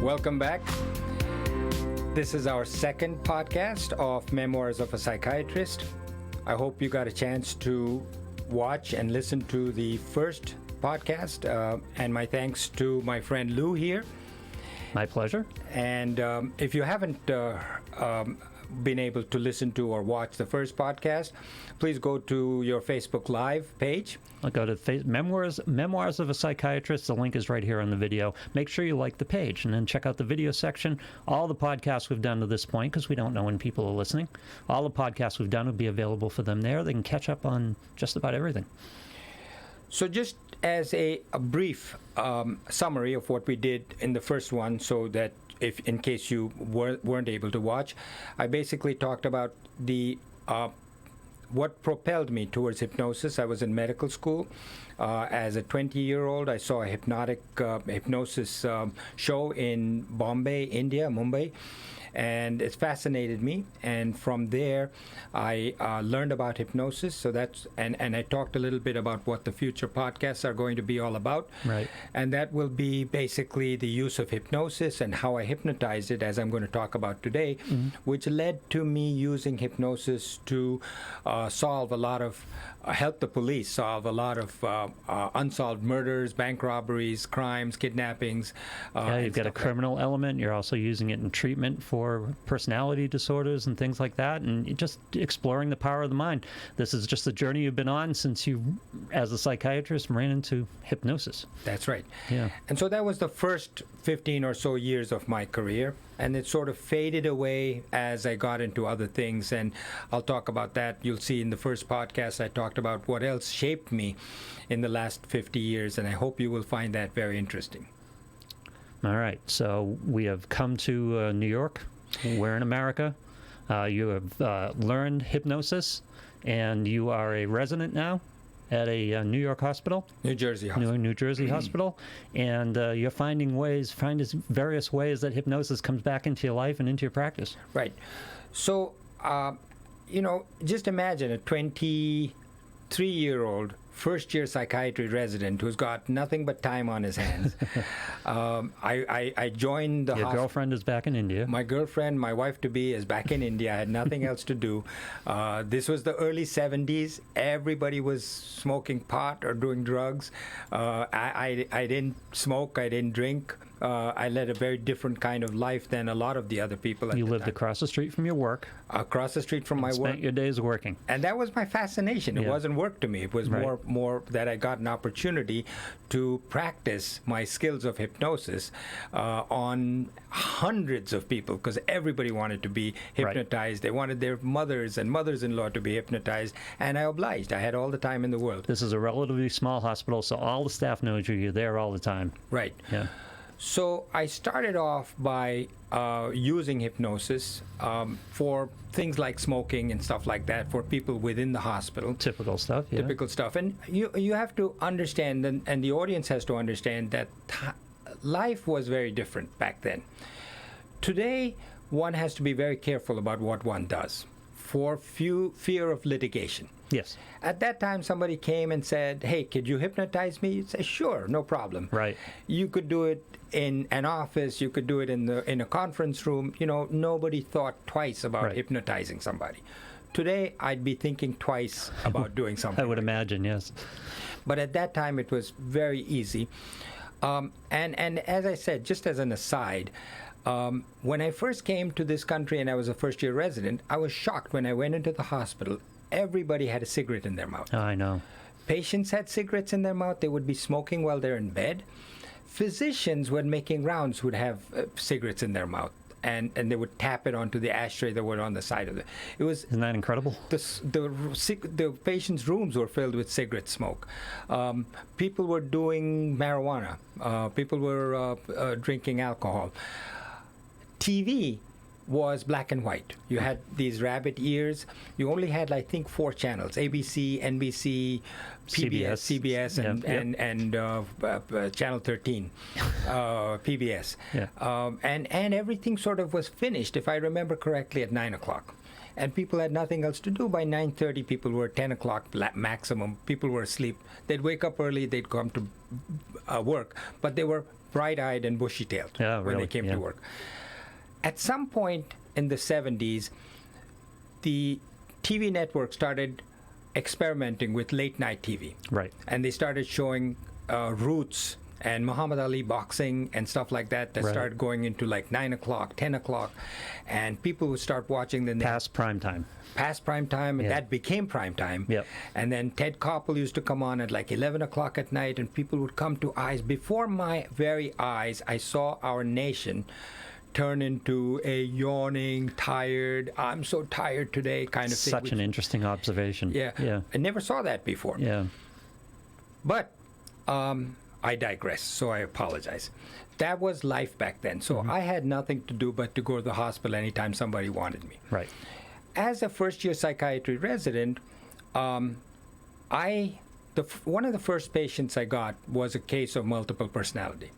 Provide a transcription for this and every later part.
Welcome back. This is our second podcast of Memoirs of a Psychiatrist. I hope you got a chance to watch and listen to the first podcast, and my thanks to my friend Lou here. My pleasure. And if you haven't been able to listen to or watch the first podcast, please go to your Facebook Live page. I'll go to Memoirs of a Psychiatrist. The link is right here on the video. Make sure you like the page and then check out the video section. All the podcasts we've done to this point, because we don't know when people are listening, all the podcasts we've done will be available for them there. They can catch up on just about everything. So just as a brief summary of what we did in the first one, so that if in case you weren't able to watch, I basically talked about the what propelled me towards hypnosis. I was in medical school. As a 20-year-old, I saw a hypnosis show in Bombay, India, Mumbai, and it fascinated me. And from there, I learned about hypnosis. So that's and I talked a little bit about what the future podcasts are going to be all about. Right. And that will be basically the use of hypnosis and how I hypnotized it, as I'm going to talk about today, which led to me using hypnosis to solve a lot of help the police solve a lot of unsolved murders, bank robberies, crimes, kidnappings. You've got a criminal element. You're also using it in treatment for personality disorders and things like that, and just exploring the power of the mind. This is just the journey you've been on since you, as a psychiatrist, ran into hypnosis. That's right. Yeah. And so that was the first 15 or so years of my career, and it sort of faded away as I got into other things, and I'll talk about that. You'll see in the first podcast I talked about what else shaped me in the last 50 years, and I hope you will find that very interesting. All right, so we have come to New York. We're in America. You have learned hypnosis, and you are a resident now at a New York hospital. New Jersey hospital. New Jersey hospital. And you're finding various ways that hypnosis comes back into your life and into your practice. Right. So, just imagine a 23-year-old first-year psychiatry resident who's got nothing but time on his hands. I joined the Your girlfriend is back in India. My girlfriend, my wife-to-be, is back in India. I had nothing else to do. This was the early 70s. Everybody was smoking pot or doing drugs. I didn't smoke. I didn't drink. I led a very different kind of life than a lot of the other people at You the lived time. across the street from your work. Across the street from my work. Spent your days working. And that was my fascination. It wasn't work to me. It was Right. more that I got an opportunity to practice my skills of hypnosis on hundreds of people, because everybody wanted to be hypnotized. They wanted their mothers and mothers-in-law to be hypnotized, and I obliged. I had all the time in the world. This is a relatively small hospital, so all the staff knows you. You're there all the time. Right. Yeah. So I started off by using hypnosis for things like smoking and stuff like that for people within the hospital. Typical stuff, yeah. Typical stuff. And you have to understand, and the audience has to understand, that life was very different back then. Today, one has to be very careful about what one does for fear of litigation. Yes. At that time, somebody came and said, "Hey, could you hypnotize me?" You'd say, "Sure, no problem." Right. You could do it in an office. You could do it in a conference room. Nobody thought twice about hypnotizing somebody. Today, I'd be thinking twice about doing something. I would imagine, yes. But at that time, it was very easy. And as I said, just as an aside, when I first came to this country and I was a first-year resident, I was shocked when I went into the hospital. Everybody had a cigarette in their mouth. Oh, I know. Patients had cigarettes in their mouth. They would be smoking while they're in bed. Physicians, when making rounds, would have cigarettes in their mouth, and they would tap it onto the ashtray that was on the side of it. Isn't that incredible? The patients' rooms were filled with cigarette smoke. People were doing marijuana. People were drinking alcohol. TV was black and white. You had these rabbit ears. You only had, I think, 4 channels: ABC, NBC, PBS, CBS, and Channel 13, PBS. Yeah. And everything sort of was finished, if I remember correctly, at 9 o'clock. And people had nothing else to do. By 9:30, people were 10 o'clock maximum. People were asleep. They'd wake up early. They'd come to work. But they were bright-eyed and bushy-tailed Yeah, when really? they came Yeah. to work. At some point in the 70s, the TV network started experimenting with late-night TV. Right. And they started showing Roots and Muhammad Ali boxing and stuff like that Right. started going into like 9 o'clock, 10 o'clock. And people would start watching the Past prime time. past prime time, and Yeah. that became prime time. Yep. And then Ted Koppel used to come on at like 11 o'clock at night, and people would come to eyes. Before my very eyes, I saw our nation turn into a yawning, tired, I'm so tired today kind of thing. Such an interesting observation. Yeah. Yeah. I never saw that before. Yeah. But I digress, so I apologize. That was life back then. So I had nothing to do but to go to the hospital anytime somebody wanted me. Right. As a first-year psychiatry resident, one of the first patients I got was a case of multiple personality.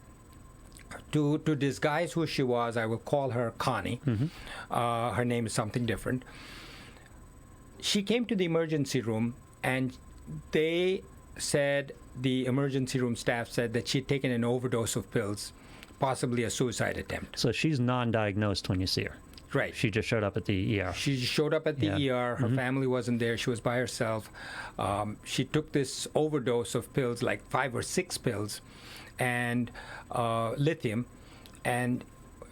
To disguise who she was, I will call her Connie. Her name is something different. She came to the emergency room, and the emergency room staff said that she'd taken an overdose of pills, possibly a suicide attempt. So she's non-diagnosed when you see her. Right. She just showed up at the ER. She showed up at the Yeah. ER. Her family wasn't there. She was by herself. She took this overdose of pills, like 5 or 6 pills, and lithium. And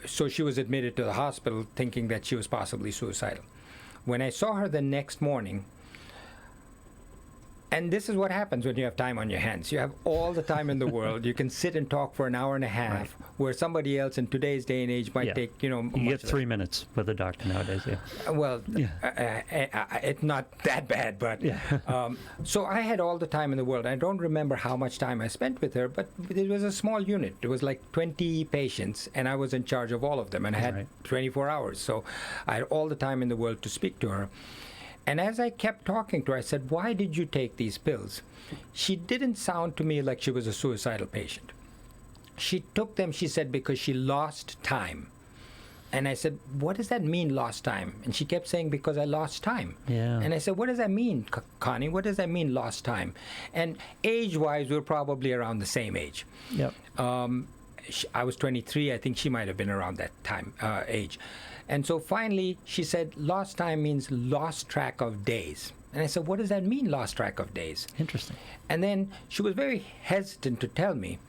so she was admitted to the hospital thinking that she was possibly suicidal. When I saw her the next morning, and this is what happens when you have time on your hands. You have all the time in the world. You can sit and talk for an hour and a half, where somebody else in today's day and age might Yeah. take, You much get of that. 3 minutes with a doctor nowadays. Yeah. Well, Yeah. it's not that bad, but Yeah. so I had all the time in the world. I don't remember how much time I spent with her, but it was a small unit. It was like 20 patients, and I was in charge of all of them, and I had Right. 24 hours. So I had all the time in the world to speak to her. And as I kept talking to her, I said, "Why did you take these pills?" She didn't sound to me like she was a suicidal patient. She took them, she said, because she lost time. And I said, "What does that mean, lost time?" And she kept saying, "Because I lost time." Yeah. And I said, "What does that mean, Connie? What does that mean, lost time?" And age-wise, we're probably around the same age. Yep. I was 23. I think she might have been around that time age. And so finally, she said, "Lost time means lost track of days." And I said, "What does that mean, lost track of days?" Interesting. And then she was very hesitant to tell me.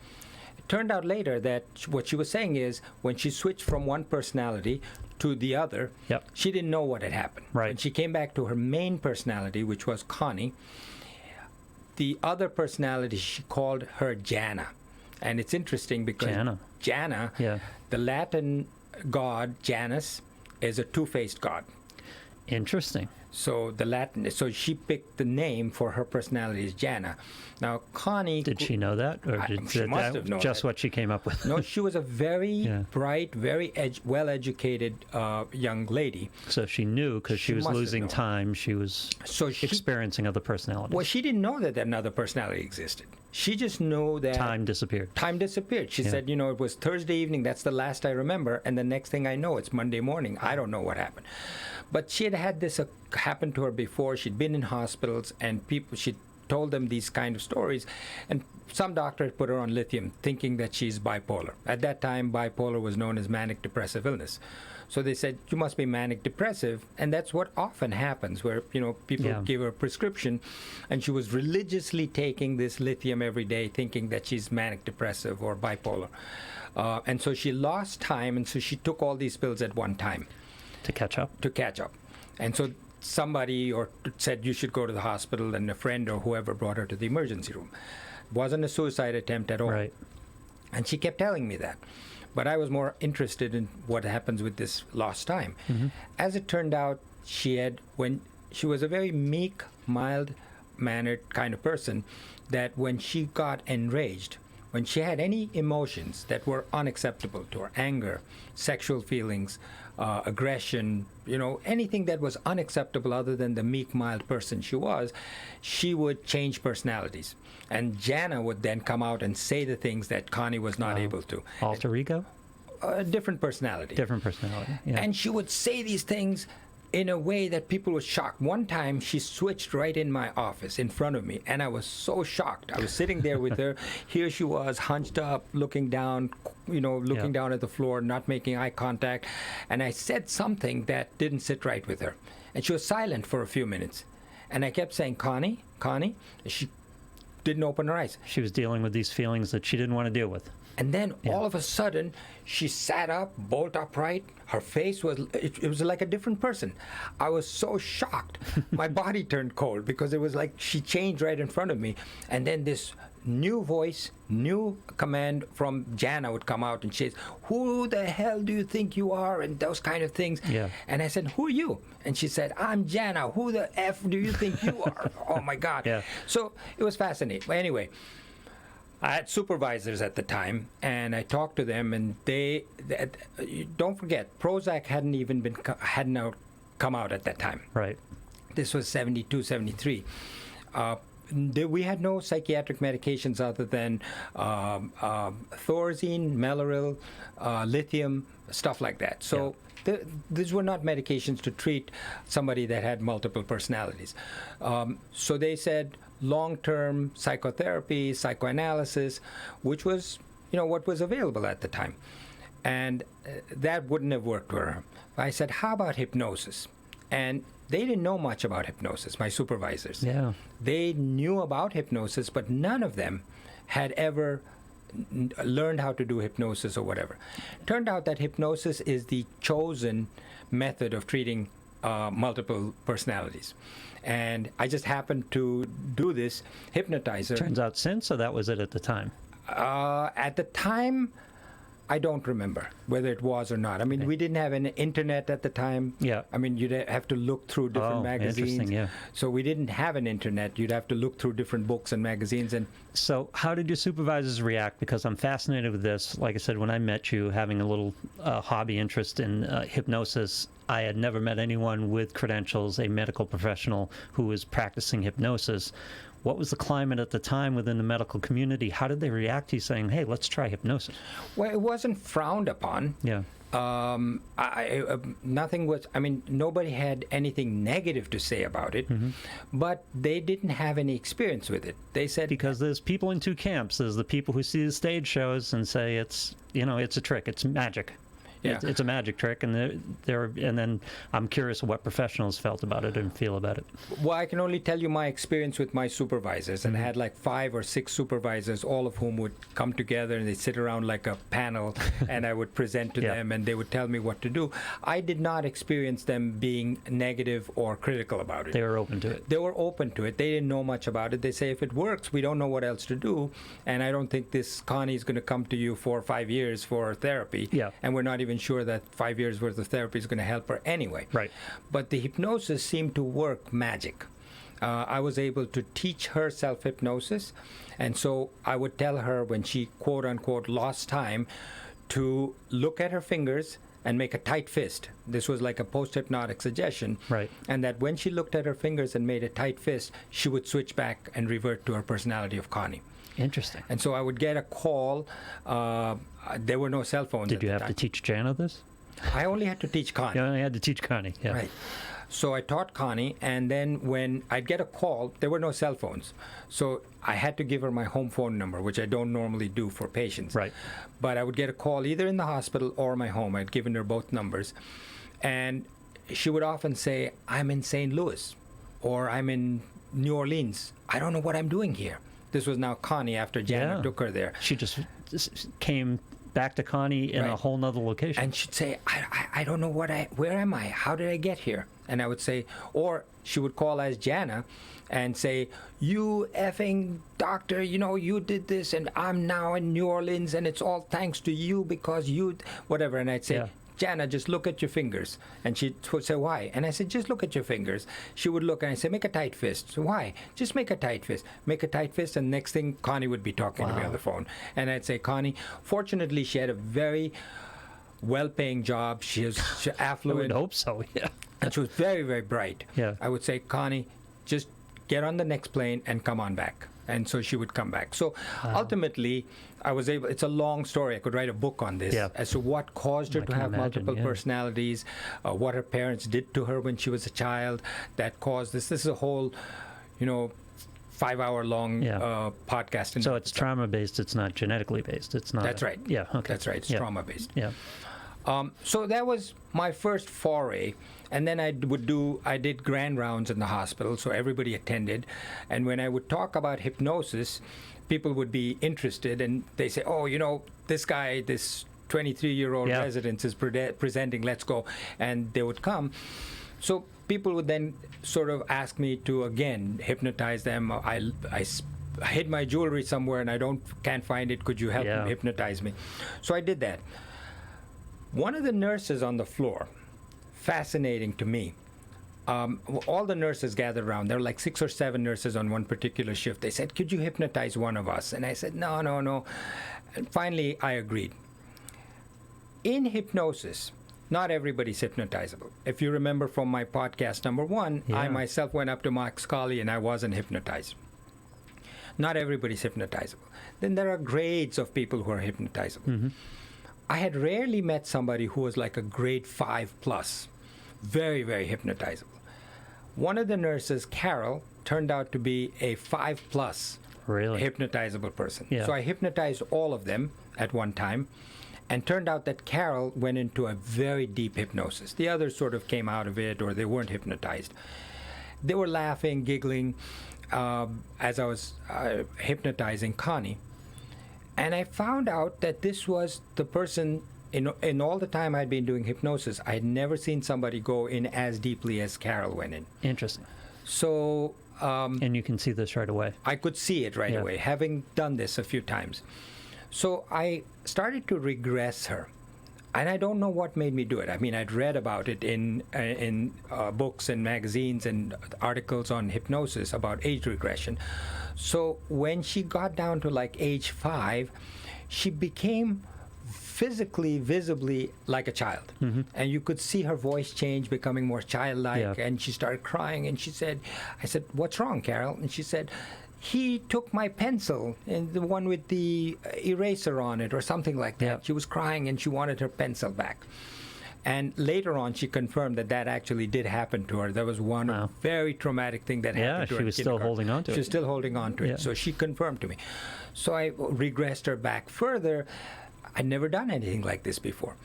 It turned out later that what she was saying is when she switched from one personality to the other, Yep. she didn't know what had happened. Right. When she came back to her main personality, which was Connie, the other personality, she called her Jana. And it's interesting because Jana, Yeah. the Latin god Janus, is a two-faced god. Interesting. So so she picked the name for her personality as Jana. Now Connie, Did she know that, or did she must that have known just that. what she came up with? no, she was a very Yeah. bright, very well-educated young lady. So she knew because she was must have losing known. time. She was So she, experiencing other personalities. well, she didn't know that another personality existed. She just knew that Time disappeared. time disappeared. She Yeah. said, it was Thursday evening. That's the last I remember. And the next thing I know, it's Monday morning. I don't know what happened. But she had had this happen to her before. She'd been in hospitals, and she told them these kind of stories. And some doctor had put her on lithium, thinking that she's bipolar. At that time, bipolar was known as manic depressive illness. So they said, "You must be manic depressive." And that's what often happens, where people Yeah. give her a prescription, and she was religiously taking this lithium every day, thinking that she's manic depressive or bipolar. And so she lost time, and so she took all these pills at one time To catch up. to catch up. And so somebody said you should go to the hospital, and a friend or whoever brought her to the emergency room. Wasn't a suicide attempt at all. Right. And she kept telling me that. But I was more interested in what happens with this lost time. Mm-hmm. As it turned out, she was a very meek, mild-mannered kind of person, that when she got enraged, when she had any emotions that were unacceptable to her, anger, sexual feelings, aggression, anything that was unacceptable other than the meek, mild person she was, she would change personalities. And Jana would then come out and say the things that Connie was not able to. Alter ego? A different personality. Different personality. Yeah. And she would say these things in a way that people were shocked. One time she switched right in my office in front of me, and I was so shocked. I was sitting there with her. Here she was, hunched up, looking down, looking down at the floor, not making eye contact. And I said something that didn't sit right with her. And she was silent for a few minutes. And I kept saying, Connie. She didn't open her eyes. She was dealing with these feelings that she didn't want to deal with. And then all of a sudden, she sat up, bolt upright. Her face it was like a different person. I was so shocked. My body turned cold because it was like she changed right in front of me. And then this new voice, new command from Jana would come out, and she says, who the hell do you think you are? And those kind of things. Yeah. And I said, who are you? And she said, I'm Jana. Who the F do you think you are? Oh, my God. Yeah. So it was fascinating. But anyway, I had supervisors at the time, and I talked to them, and don't forget, Prozac hadn't come out at that time. Right. This was 72, 73. We had no psychiatric medications other than Thorazine, Mellaril, lithium, stuff like that. So these were not medications to treat somebody that had multiple personalities. So they said long-term psychotherapy, psychoanalysis, which was, what was available at the time. And that wouldn't have worked for her. I said, how about hypnosis? And they didn't know much about hypnosis, my supervisors. Yeah. They knew about hypnosis, but none of them had ever learned how to do hypnosis or whatever. Turned out that hypnosis is the chosen method of treating multiple personalities. And I just happened to do this hypnotizer. Turns out since, or that was it at the time? At the time, I don't remember whether it was or not. I mean, we didn't have an internet at the time. Yeah. I mean, you'd have to look through different magazines. Interesting, yeah. So we didn't have an internet. You'd have to look through different books and magazines. And so how did your supervisors react? Because I'm fascinated with this. Like I said, when I met you, having a little hobby interest in hypnosis, I had never met anyone with credentials, a medical professional who was practicing hypnosis. What was the climate at the time within the medical community? How did they react to you saying, hey, let's try hypnosis? Well, it wasn't frowned upon. Yeah. Nothing was, nobody had anything negative to say about it, but they didn't have any experience with it. They said... Because there's people in two camps. There's the people who see the stage shows and say it's a trick, it's magic. Yeah. It's a magic trick, and and then I'm curious what professionals felt about it and feel about it. Well, I can only tell you my experience with my supervisors, and I had like 5 or 6 supervisors, all of whom would come together and they'd sit around like a panel, and I would present to them, and they would tell me what to do. I did not experience them being negative or critical about it. They were open to it. They were open to it. They didn't know much about it. They say, if it works, we don't know what else to do, and I don't think this Connie is going to come to you for 5 years for therapy, and we're not even sure that 5 years worth of therapy is going to help her anyway. Right. But the hypnosis seemed to work magic. I was able to teach her self-hypnosis, and so I would tell her when she quote unquote lost time to look at her fingers and make a tight fist. This was like a post-hypnotic suggestion. Right. And that when she looked at her fingers and made a tight fist, she would switch back and revert to her personality of Connie. Interesting. And so I would get a call. There were no cell phones. Did you have to teach Jana this? I only had to teach Connie. You only had to teach Connie, yeah. Right. So I taught Connie, and then when I'd get a call, there were no cell phones. So I had to give her my home phone number, which I don't normally do for patients. Right. But I would get a call either in the hospital or my home. I'd given her both numbers. And she would often say, I'm in St. Louis, or I'm in New Orleans. I don't know what I'm doing here. This was now Connie after Jana took her there. She just came back to Connie in a whole nother location. And she'd say, I don't know where am I? How did I get here? And I would say, or she would call as Jana and say, you effing doctor, you did this, and I'm now in New Orleans, and it's all thanks to you because you, whatever. And I'd say, Jana, just look at your fingers. And she'd say, why? And I said, just look at your fingers. She would look, and I said, make a tight fist. So why? Just make a tight fist. Make a tight fist, and next thing, Connie would be talking to me on the phone. And I'd say, Connie, fortunately, she had a very well-paying job. She was affluent. I would hope so, yeah. And she was very, very bright. Yeah. I would say, Connie, just get on the next plane and come on back. And so she would come back. So ultimately, I was able. It's a long story. I could write a book on this as to what caused her to have multiple personalities, what her parents did to her when she was a child that caused this. This is a whole, 5-hour-long podcast. So it's trauma-based. It's not genetically based. It's not. That's right. Yeah. Okay. That's right. It's trauma-based. Yeah. So that was my first foray, and then I did grand rounds in the hospital, so everybody attended, and when I would talk about hypnosis, people would be interested, and they say, oh, this guy, this 23-year-old resident is presenting, let's go, and they would come. So people would then sort of ask me to, again, hypnotize them. I hid my jewelry somewhere, and I can't find it. Could you help hypnotize me? So I did that. One of the nurses on the floor, fascinating to me, all the nurses gathered around. There were like 6 or 7 nurses on one particular shift. They said, could you hypnotize one of us? And I said, no. And finally, I agreed. In hypnosis, not everybody's hypnotizable. If you remember from my podcast number 1, I myself went up to Max Colley and I wasn't hypnotized. Not everybody's hypnotizable. Then there are grades of people who are hypnotizable. Mm-hmm. I had rarely met somebody who was like a grade 5+, very, very hypnotizable. One of the nurses, Carol, turned out to be a 5+ hypnotizable person. Yeah. So I hypnotized all of them at one time, and turned out that Carol went into a very deep hypnosis. The others sort of came out of it, or they weren't hypnotized. They were laughing, giggling, as I was hypnotizing Connie. And I found out that this was the person, in all the time I'd been doing hypnosis, I had never seen somebody go in as deeply as Carol went in. Interesting. So... and you can see this right away. I could see it right away, having done this a few times. So I started to regress her. And I don't know what made me do it. I mean, I'd read about it in books and magazines and articles on hypnosis about age regression. So when she got down to like age 5, she became physically, visibly like a child. Mm-hmm. And you could see her voice change, becoming more childlike. Yeah. And she started crying. And I said, what's wrong, Carol? And she said, he took my pencil, and the one with the eraser on it or something like that. Yeah. She was crying and she wanted her pencil back. And later on, she confirmed that actually did happen to her. There was one very traumatic thing that happened to her. Yeah, she was still holding on to it. She was still holding on to it. So she confirmed to me. So I regressed her back further. I'd never done anything like this before.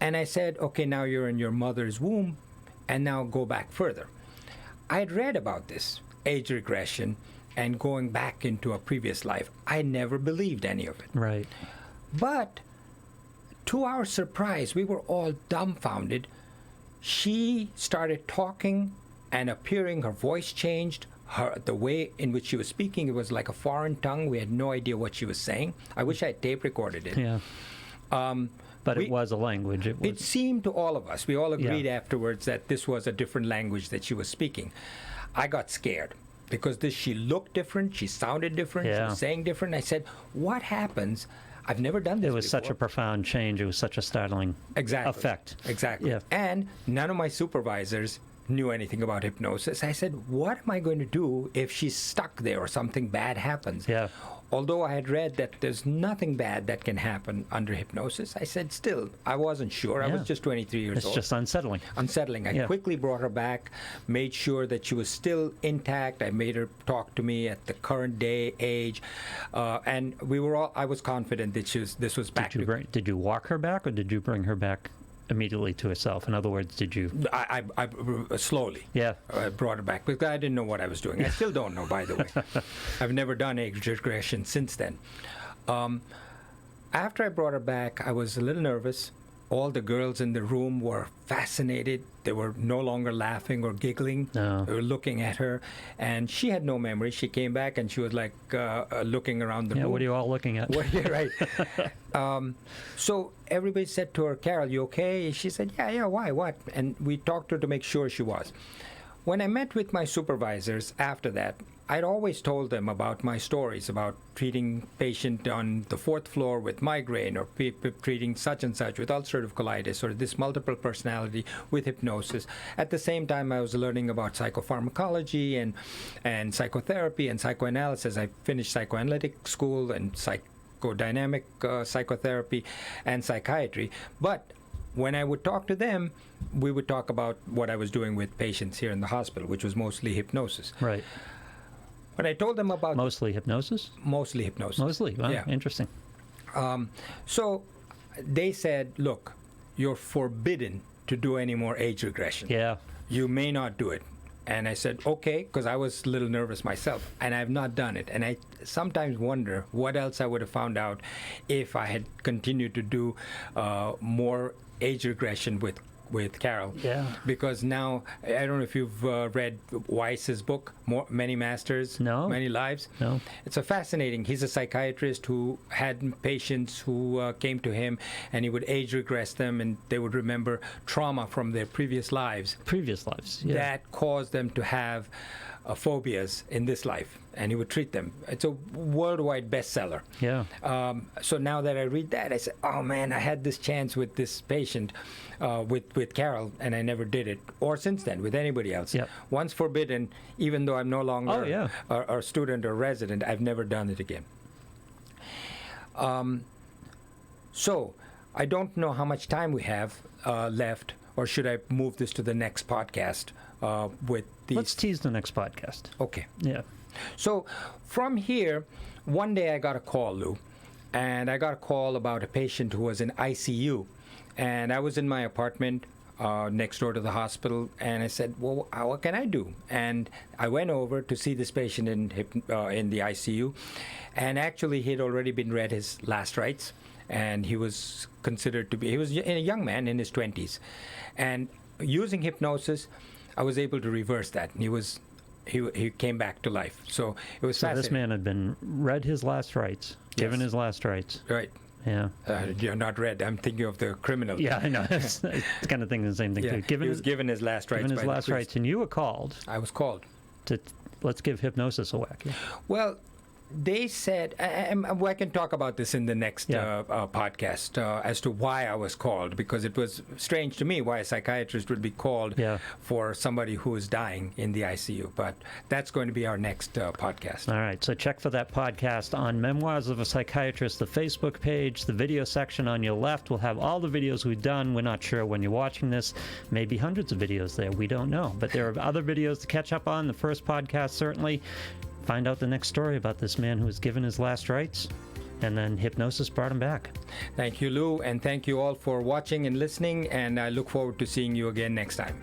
And I said, okay, now you're in your mother's womb, and now go back further. I had read about this, age regression, and going back into a previous life. I never believed any of it. Right. But to our surprise, we were all dumbfounded. She started talking and appearing. Her voice changed. The way in which she was speaking, it was like a foreign tongue. We had no idea what she was saying. I wish I had tape recorded it. Yeah. But it was a language. It seemed to all of us. We all agreed afterwards that this was a different language that she was speaking. I got scared. Because she looked different, she sounded different, she was saying different. I said, what happens? I've never done this before. It was such a profound change. It was such a startling effect. Exactly. Yeah. And none of my supervisors knew anything about hypnosis. I said, what am I going to do if she's stuck there or something bad happens? Yeah. Although I had read that there's nothing bad that can happen under hypnosis, I said, still, I wasn't sure. I was just 23 years old. It's just unsettling. I quickly brought her back, made sure that she was still intact. I made her talk to me at the current day, age. And I was confident that this was back. Did you walk her back, or did you bring her back immediately to herself? In other words, did you... I slowly brought her back, because I didn't know what I was doing. I still don't know, by the way. I've never done age regression since then. After I brought her back, I was a little nervous. All the girls in the room were fascinated. They were no longer laughing or giggling. No. They were looking at her. And she had no memory. She came back and she was like looking around the room. What are you all looking at? Right. So everybody said to her, Carol, you okay? She said, yeah, why, what? And we talked to her to make sure she was. When I met with my supervisors after that, I'd always told them about my stories about treating patient on the 4th floor with migraine, or treating such and such with ulcerative colitis, or this multiple personality with hypnosis. At the same time, I was learning about psychopharmacology and psychotherapy and psychoanalysis. I finished psychoanalytic school and psychodynamic psychotherapy, and psychiatry. But when I would talk to them, we would talk about what I was doing with patients here in the hospital, which was mostly hypnosis. Right. When I told them about Mostly hypnosis? mostly hypnosis. Mostly? Wow, Yeah. interesting. So they said, look, you're forbidden to do any more age regression. Yeah. You may not do it. And I said, okay, because I was a little nervous myself, and I've not done it. And I sometimes wonder what else I would have found out if I had continued to do more age regression with Carol. Yeah. Because now, I don't know if you've read Weiss's book, Many Masters, No. Many Lives. No. It's a fascinating. He's a psychiatrist who had patients who came to him, and he would age regress them, and they would remember trauma from their previous lives Previous lives. Yeah. that caused them to have phobias in this life, and he would treat them. It's a worldwide bestseller. Yeah. So now that I read that, I said, oh man, I had this chance with this patient, with Carol, and I never did it, or since then with anybody else. Yep. Once forbidden, even though I'm no longer Oh, yeah. a student or resident, I've never done it again. So I don't know how much time we have left, or should I move this to the next podcast with these? Let's tease the next podcast. Okay. Yeah. So from here, one day I got a call, Lou, and I got a call about a patient who was in ICU, and I was in my apartment next door to the hospital, and I said, well, what can I do? And I went over to see this patient in the ICU, and actually he had already been read his last rites, and he was considered to be, he was a young man in his 20s, and using hypnosis, I was able to reverse that. He came back to life. So it was So fascinating. this man had been read his last rites, given Yes. his last rites. Right. Yeah. You're not read. I'm thinking of the criminal. Yeah, I know. It's kind of thinking the same thing Yeah. too. He was given his last rites. given his by the last priest. rites, and you were called I was called. to let's give hypnosis a whack. Yeah. Well, they said, I can talk about this in the next Yeah. podcast as to why I was called, because it was strange to me why a psychiatrist would be called Yeah. for somebody who is dying in the ICU. But that's going to be our next podcast. All right, so check for that podcast on Memoirs of a Psychiatrist, the Facebook page, the video section on your left will have all the videos we've done. We're not sure when you're watching this. Maybe hundreds of videos there. We don't know. But there are other videos to catch up on. The first podcast, certainly. Find out the next story about this man who was given his last rites, and then hypnosis brought him back. Thank you, Lou, and thank you all for watching and listening, and I look forward to seeing you again next time.